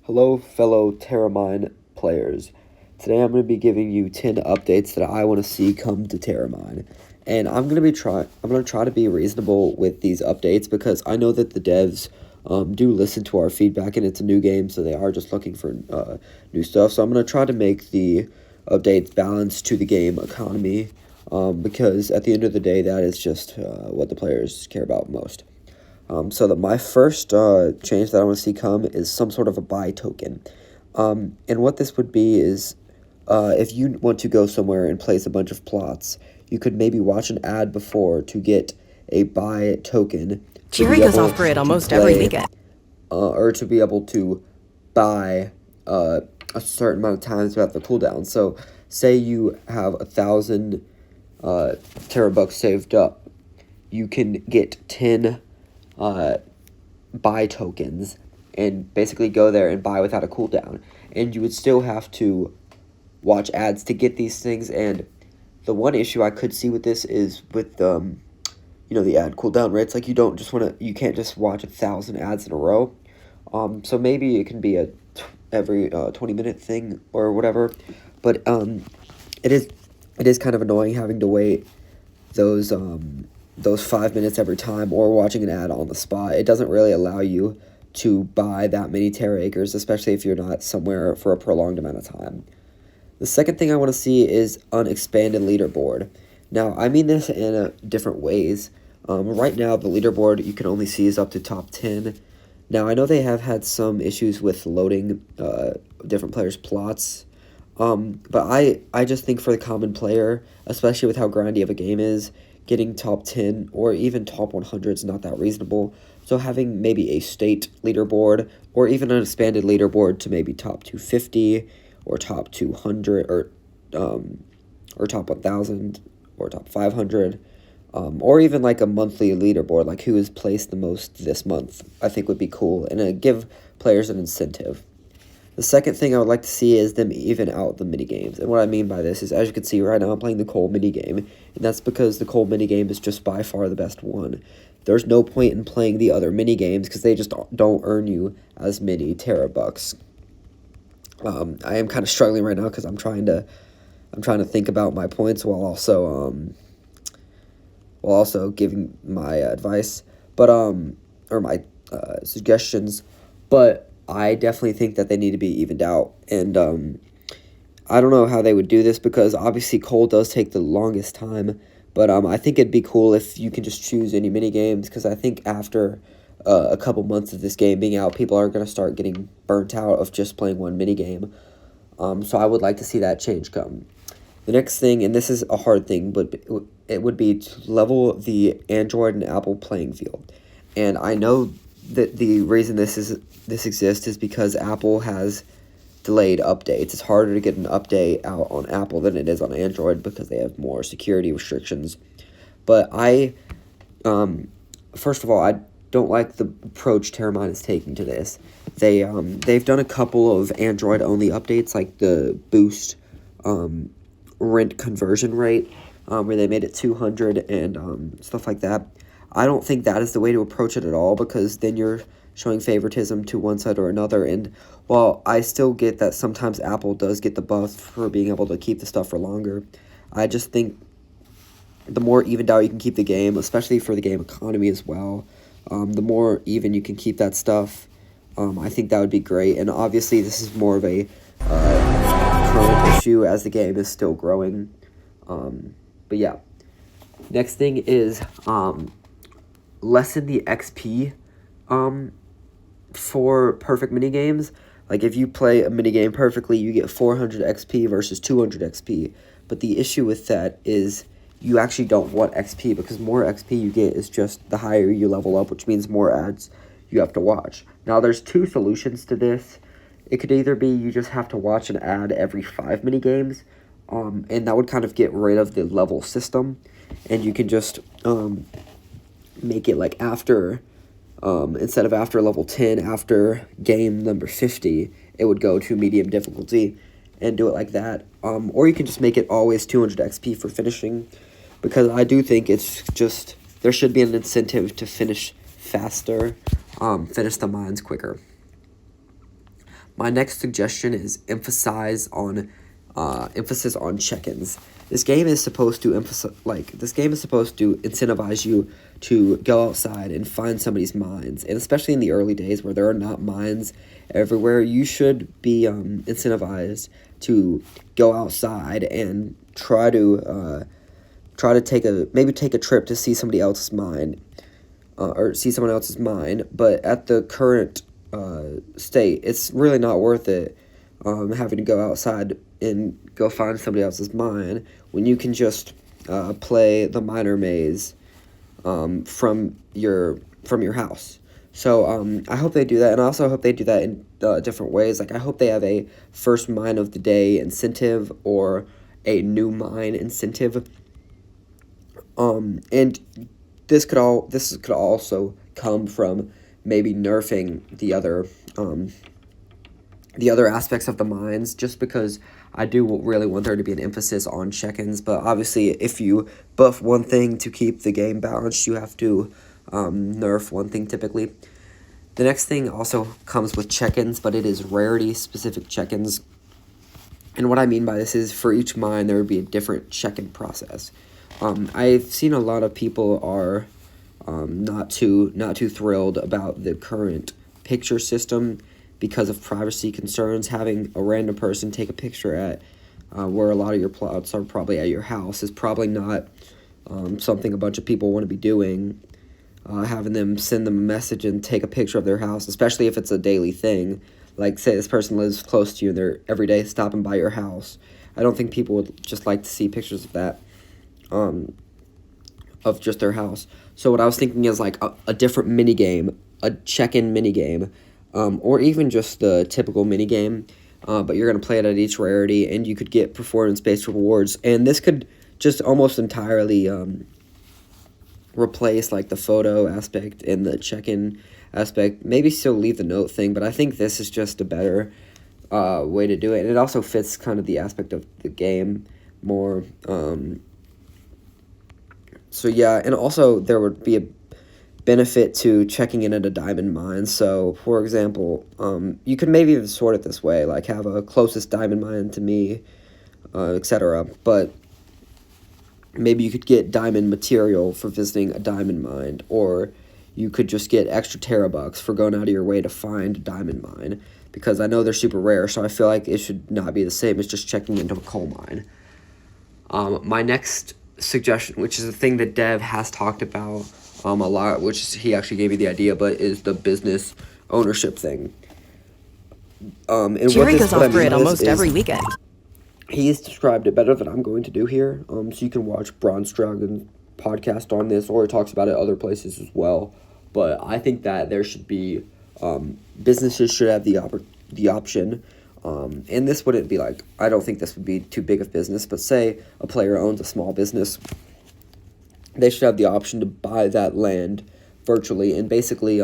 Hello, fellow TerraMine players. Today I'm going to be giving you 10 updates that I want to see come to TerraMine. And I'm going to try to be reasonable with these updates because I know that the devs do listen to our feedback, and it's a new game, so they are just looking for new stuff. So I'm going to try to make the updates balanced to the game economy, because at the end of the day, that is just what the players care about most. So that my first change that I want to see come is some sort of a buy token. And what this would be is, if you want to go somewhere and place a bunch of plots, you could maybe watch an ad before to get a buy token to Jerry be goes able off grid to almost every play, weekend. or to be able to buy a certain amount of times without the cooldown. So say you have 1,000 TerraBucks saved up, you can get 10 buy tokens and basically go there and buy without a cooldown. And you would still have to watch ads to get these things. And the one issue I could see with this is with the ad cooldown rates. Like, you can't just watch 1,000 ads in a row. So maybe it can be every 20-minute thing or whatever. But it is kind of annoying having to wait those 5 minutes every time, or watching an ad on the spot. It doesn't really allow you to buy that many Terra acres, especially if you're not somewhere for a prolonged amount of time. The second thing I want to see is an expanded leaderboard. Now, I mean this in different ways. Right now, the leaderboard you can only see is up to top 10. Now, I know they have had some issues with loading different players' plots, but I just think for the common player, especially with how grindy of a game is, getting top 10 or even top 100 is not that reasonable. So having maybe a state leaderboard or even an expanded leaderboard to maybe top 250 or top 200 or top 1,000 or top 500, or even like a monthly leaderboard, like who has placed the most this month, I think would be cool, and give players an incentive. The second thing I would like to see is them even out the minigames. And what I mean by this is, as you can see right now, I'm playing the coal minigame, and that's because the coal minigame is just by far the best one. There's no point in playing the other minigames because they just don't earn you as many TerraBucks. I am kind of struggling right now because I'm trying to think about my points while also giving my advice, but or my suggestions, but I definitely think that they need to be evened out. And I don't know how they would do this because obviously coal does take the longest time, but I think it'd be cool if you can just choose any mini games, because I think after a couple months of this game being out, people are going to start getting burnt out of just playing one mini game. So I would like to see that change come. The next thing, and this is a hard thing, but it would be to level the Android and Apple playing field. And I know that the reason this exists is because Apple has delayed updates. It's harder to get an update out on Apple than it is on Android because they have more security restrictions. But first of all, I don't like the approach TerraMine is taking to this. They've done a couple of Android-only updates, like the boost rent conversion rate, where they made it 200 and stuff like that. I don't think that is the way to approach it at all, because then you're showing favoritism to one side or another. And while I still get that sometimes Apple does get the buff for being able to keep the stuff for longer, I just think the more evened out you can keep the game, especially for the game economy as well, the more even you can keep that stuff, I think that would be great. And obviously this is more of a current issue as the game is still growing. But yeah. Next thing is lessen the XP for perfect minigames. Like, if you play a minigame perfectly, you get 400 XP versus 200 XP. But the issue with that is you actually don't want XP, because more XP you get is just the higher you level up, which means more ads you have to watch. Now, there's two solutions to this. It could either be you just have to watch an ad every 5 minigames, and that would kind of get rid of the level system, and you can just make it like after, instead of after level 10, after game number 50, it would go to medium difficulty and do it like that. Or you can just make it always 200 XP for finishing, because I do think it's just, there should be an incentive to finish faster, finish the mines quicker. My next suggestion is emphasis on check-ins. This game is supposed to incentivize you to go outside and find somebody's mines, and especially in the early days where there are not mines everywhere, you should be incentivized to go outside and try to take a trip to see somebody else's mine, or see someone else's mine. But at the current state, it's really not worth it having to go outside and go find somebody else's mine when you can just play the miner maze from your house. So I hope they do that, and I also hope they do that in different ways. Like, I hope they have a first mine of the day incentive or a new mine incentive. And this could also come from maybe nerfing the other aspects of the mines, just because I do really want there to be an emphasis on check-ins. But obviously, if you buff one thing to keep the game balanced, you have to nerf one thing typically. The next thing also comes with check-ins, but it is rarity-specific check-ins. And what I mean by this is, for each mine, there would be a different check-in process. I've seen a lot of people are not too thrilled about the current picture system because of privacy concerns. Having a random person take a picture at where a lot of your plots are probably at your house is probably not something a bunch of people want to be doing. Having them send them a message and take a picture of their house, especially if it's a daily thing. Like, say this person lives close to you and they're every day stopping by your house. I don't think people would just like to see pictures of that, of just their house. So what I was thinking is like a different minigame, a check-in minigame, or even just the typical minigame, but you're going to play it at each rarity, and you could get performance-based rewards. And this could just almost entirely replace like the photo aspect and the check-in aspect. Maybe still leave the note thing, but I think this is just a better way to do it. And it also fits kind of the aspect of the game more. So yeah, and also there would be a benefit to checking in at a diamond mine. So, for example, you could maybe even sort it this way, like have a closest diamond mine to me, etc. But maybe you could get diamond material for visiting a diamond mine, or you could just get extra TerraBucks for going out of your way to find a diamond mine, because I know they're super rare, so I feel like it should not be the same as just checking into a coal mine. My next suggestion, which is a thing that Dev has talked about a lot, which he actually gave me the idea, but is the business ownership thing. And Jerry goes off grid almost every weekend. He's described it better than I'm going to do here. So you can watch Bronze Dragon's podcast on this, or he talks about it other places as well. But I think that there should be businesses should have the option. And this wouldn't be like, I don't think this would be too big of business, but say a player owns a small business, they should have the option to buy that land virtually and basically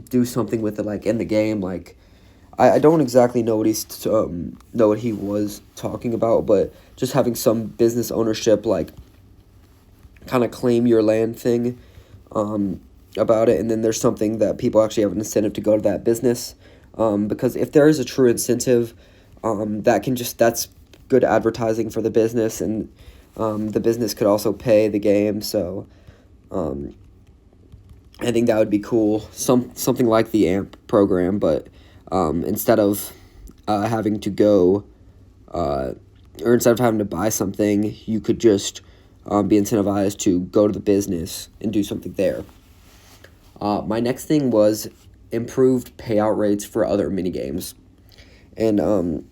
do something with it, like in the game. Like, I don't exactly know what he was talking about, but just having some business ownership, like kind of claim your land thing about it, and then there's something that people actually have an incentive to go to that business. Because if there is a true incentive, that's good advertising for the business, and the business could also pay the game. So I think that would be cool. Something like the AMP program, but instead of having to go, or instead of having to buy something, you could just be incentivized to go to the business and do something there. My next thing was improved payout rates for other minigames. And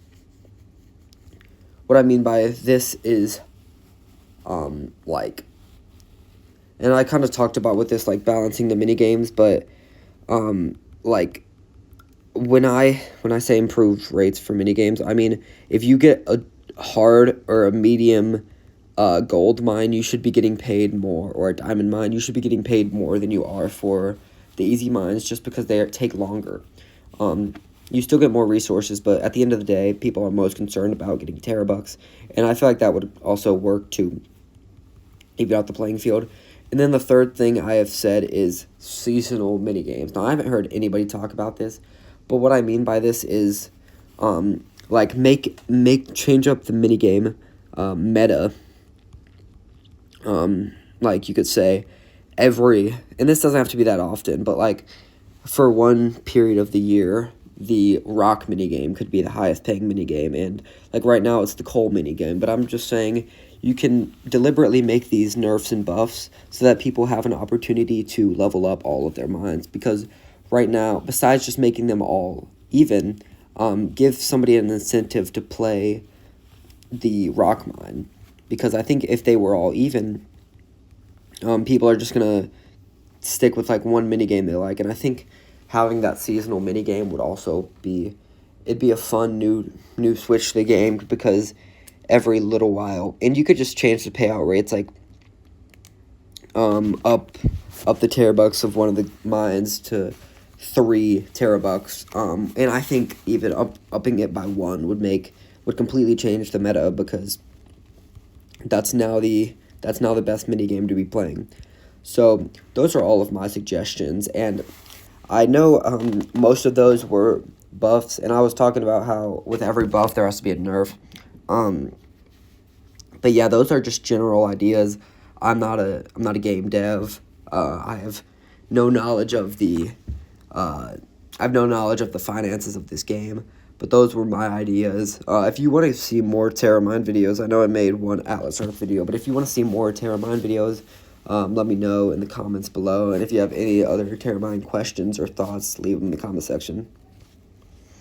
what I mean by this is like, and I kind of talked about with this, like balancing the minigames, but like when I say improved rates for minigames, I mean if you get a hard or a medium gold mine, you should be getting paid more, or a diamond mine, you should be getting paid more than you are for the easy mines, just because they take longer. You still get more resources, but at the end of the day, people are most concerned about getting TerraBucks, and I feel like that would also work to even out the playing field. And then the third thing I have said is seasonal minigames. Now, I haven't heard anybody talk about this, But what I mean by this is, like, change up the minigame meta. Like, you could say and this doesn't have to be that often, but, like, for one period of the year, the rock minigame could be the highest paying minigame, and, like, right now it's the coal minigame, but I'm just saying you can deliberately make these nerfs and buffs so that people have an opportunity to level up all of their mines, because right now, besides just making them all even, give somebody an incentive to play the rock mine, because I think if they were all even, people are just gonna stick with like one minigame they like, and I think having that seasonal minigame would also be a fun new switch to the game, because every little while, and you could just change the payout rates, like up the TerraBucks of one of the mines to 3 TerraBucks, and I think even upping it by 1 would completely change the meta, because that's now the best minigame to be playing. So those are all of my suggestions, and I know most of those were buffs, and I was talking about how with every buff there has to be a nerf. But yeah, those are just general ideas. I'm not a game dev. I have no knowledge of the finances of this game. But those were my ideas. If you want to see more TerraMine videos, I know I made one Atlas Earth video, but if you want to see more TerraMine videos, let me know in the comments below. And if you have any other TerraMine questions or thoughts, leave them in the comment section.